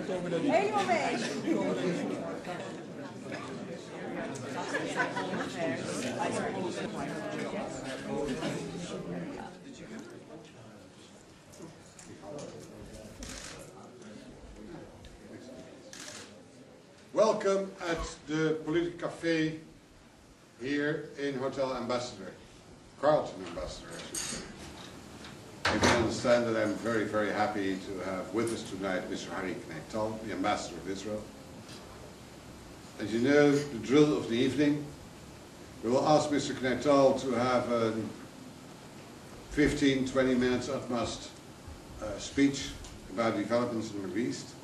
Helemaal mee. Welcome at the Politiek Café here in Hotel Ambassador, Carlton Ambassador, I should say. You can understand that I'm very, very happy to have with us tonight Mr. Kney-Tal, the Ambassador of Israel. As you know, the drill of the evening, we will ask Mr. Kney-Tal to have a 15-20 minutes at most speech about developments in the Middle East,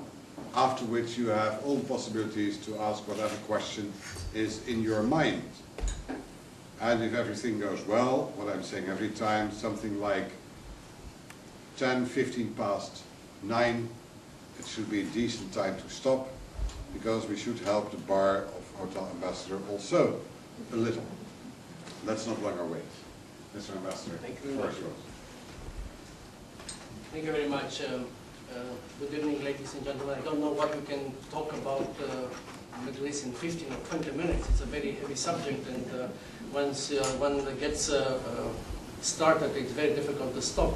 after which you have all the possibilities to ask whatever question is in your mind. And if everything goes well, what I'm saying every time, something like 10-15 past 9, it should be a decent time to stop, because we should help the bar of Hotel Ambassador also a little. Let's not longer wait. Mr. Ambassador, thank you very much. Thank you very much. Good evening, ladies and gentlemen. I don't know what we can talk about Middle East in 15 or 20 minutes. It's a very heavy subject, and once one gets started, it's very difficult to stop.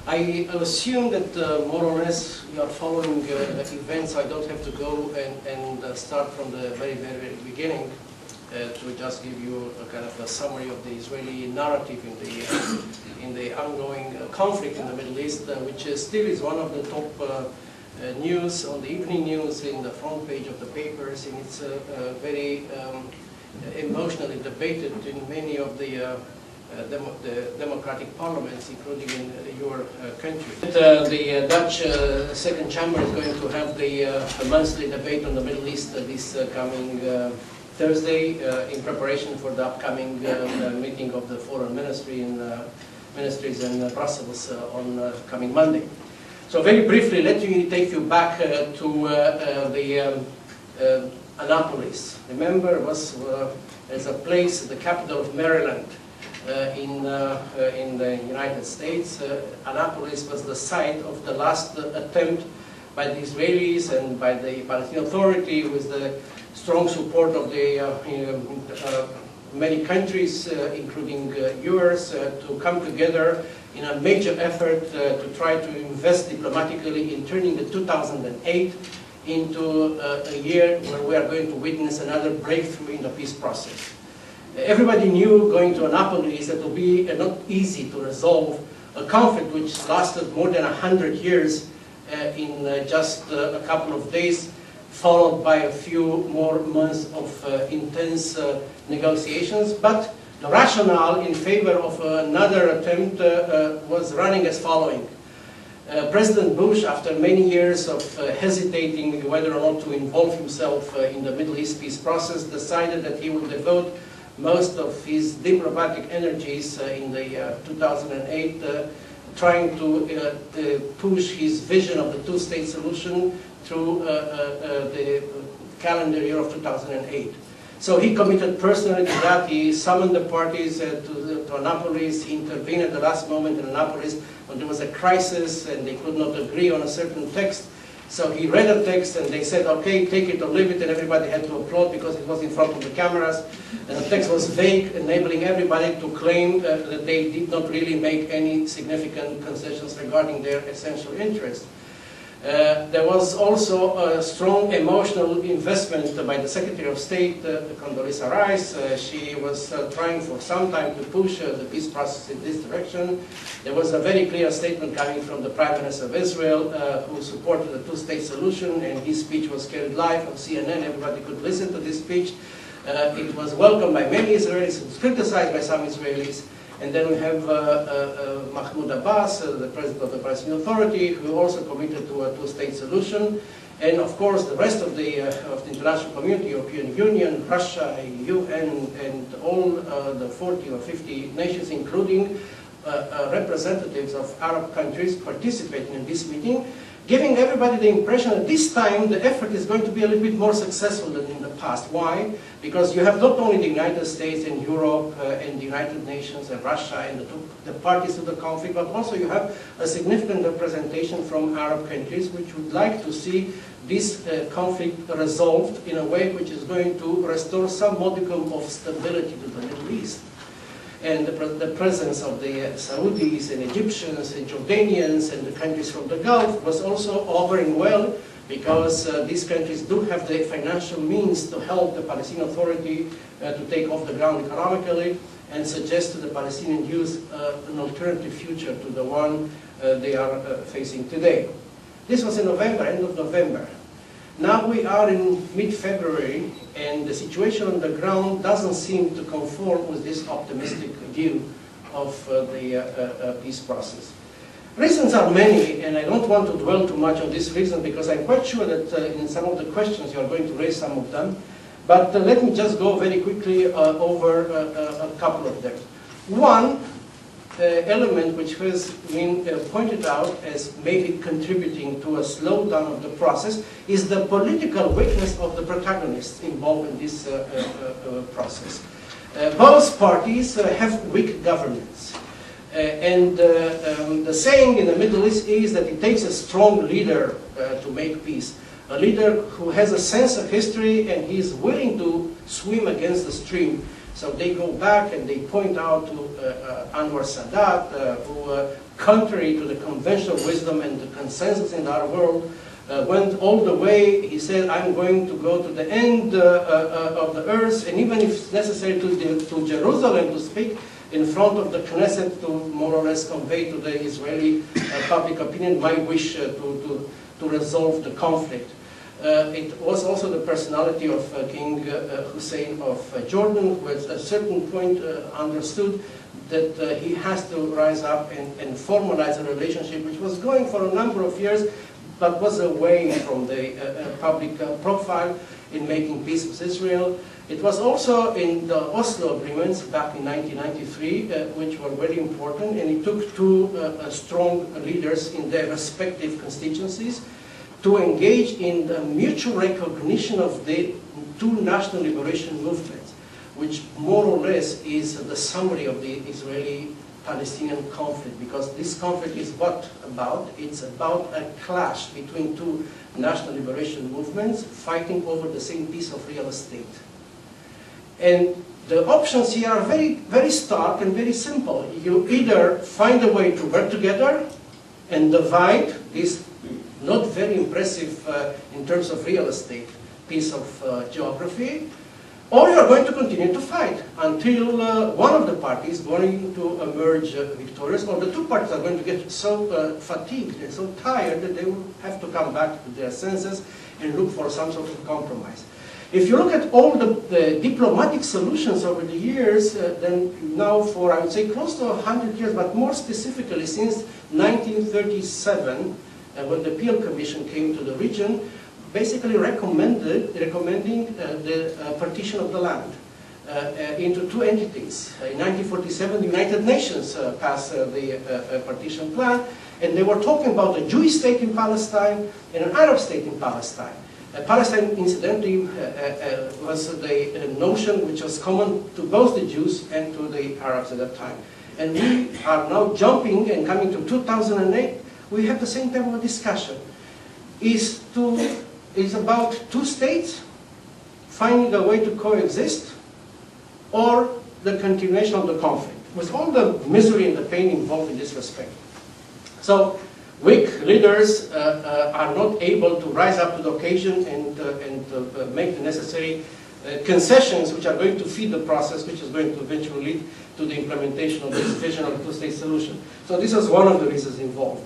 I assume that more or less you are following the events, so I don't have to go and start from the very, very, very beginning to just give you a kind of a summary of the Israeli narrative in the ongoing conflict in the Middle East, which still is one of the top news on the evening news, in the front page of the papers, and it's very emotionally debated in many of the democratic parliaments, including in your country. The Dutch second chamber is going to have the monthly debate on the Middle East this coming Thursday, in preparation for the upcoming meeting of the foreign ministries in Brussels on coming Monday. So very briefly, let me take you back to the Annapolis. Remember, it was as a place, the capital of Maryland, in the United States. Annapolis was the site of the last attempt by the Israelis and by the Palestinian Authority, with the strong support of the many countries, including yours, to come together in a major effort to try to invest diplomatically in turning the 2008 into a year where we are going to witness another breakthrough in the peace process. Everybody knew going to Annapolis that it would be not easy to resolve a conflict which lasted more than 100 years in just a couple of days, followed by a few more months of intense negotiations. But the rationale in favor of another attempt was running as following. President Bush, after many years of hesitating whether or not to involve himself in the Middle East peace process, decided that he would devote most of his diplomatic energies in the 2008 trying to push his vision of the two-state solution through the calendar year of 2008. So he committed personally to that. He summoned the parties to Annapolis. He intervened at the last moment in Annapolis when there was a crisis and they could not agree on a certain text. So he read a text and they said, okay, take it or leave it, and everybody had to applaud because it was in front of the cameras. And the text was vague, enabling everybody to claim that they did not really make any significant concessions regarding their essential interests. There was also a strong emotional investment by the Secretary of State, Condoleezza Rice. She was trying for some time to push the peace process in this direction. There was a very clear statement coming from the Prime Minister of Israel, who supported the two-state solution, and his speech was carried live on CNN. Everybody could listen to this speech. It was welcomed by many Israelis, it was criticized by some Israelis. And then we have Mahmoud Abbas, the President of the Palestinian Authority, who also committed to a two-state solution. And of course, the rest of the international community, European Union, Russia, UN, and all the 40 or 50 nations, including representatives of Arab countries participating in this meeting, giving everybody the impression that this time the effort is going to be a little bit more successful than in the past. Why? Because you have not only the United States and Europe and the United Nations and Russia and the parties to the conflict, but also you have a significant representation from Arab countries which would like to see this conflict resolved in a way which is going to restore some modicum of stability to the Middle East. And the presence of the Saudis and Egyptians and Jordanians and the countries from the Gulf was also auguring well, because these countries do have the financial means to help the Palestinian Authority to take off the ground economically and suggest to the Palestinian youth an alternative future to the one they are facing today. This was in November, end of November. Now we are in mid-February, and the situation on the ground doesn't seem to conform with this optimistic view of the peace process. Reasons are many, and I don't want to dwell too much on this reason because I'm quite sure that in some of the questions you are going to raise some of them. But let me just go very quickly over a couple of them. One element which has been pointed out as maybe contributing to a slowdown of the process is the political weakness of the protagonists involved in this process. Both parties have weak governance. And the saying in the Middle East is that it takes a strong leader to make peace. A leader who has a sense of history and he is willing to swim against the stream. So they go back and they point out to Anwar Sadat, who, contrary to the conventional wisdom and the consensus in our world, went all the way. He said, I'm going to go to the end of the earth, and even if it's necessary to Jerusalem to speak in front of the Knesset to more or less convey to the Israeli public opinion my wish to resolve the conflict. It was also the personality of King Hussein of Jordan, who at a certain point understood that he has to rise up and formalize a relationship which was going for a number of years, but was away from the public profile in making peace with Israel. It was also in the Oslo agreements back in 1993, which were very important, and it took two strong leaders in their respective constituencies to engage in the mutual recognition of the two national liberation movements, which more or less is the summary of the Israeli-Palestinian conflict, because this conflict is what about? It's about a clash between two national liberation movements fighting over the same piece of real estate. And the options here are very, very stark and very simple. You either find a way to work together and divide this not very impressive in terms of real estate piece of geography, or you are going to continue to fight until one of the parties is going to emerge victorious, or the two parties are going to get so fatigued and so tired that they will have to come back to their senses and look for some sort of compromise. If you look at all the diplomatic solutions over the years, then now for, I would say, close to 100 years, but more specifically since 1937, when the Peel Commission came to the region, basically recommending the partition of the land into two entities. In 1947, the United Nations passed the partition plan, and they were talking about a Jewish state in Palestine and an Arab state in Palestine. Palestine, incidentally, was the notion which was common to both the Jews and to the Arabs at that time. And we are now jumping and coming to 2008, we have the same type of discussion. Is about two states finding a way to coexist, or the continuation of the conflict, with all the misery and the pain involved in this respect. So weak leaders are not able to rise up to the occasion and make the necessary concessions which are going to feed the process, which is going to eventually lead to the implementation of this vision of the two-state solution. So this is one of the reasons involved.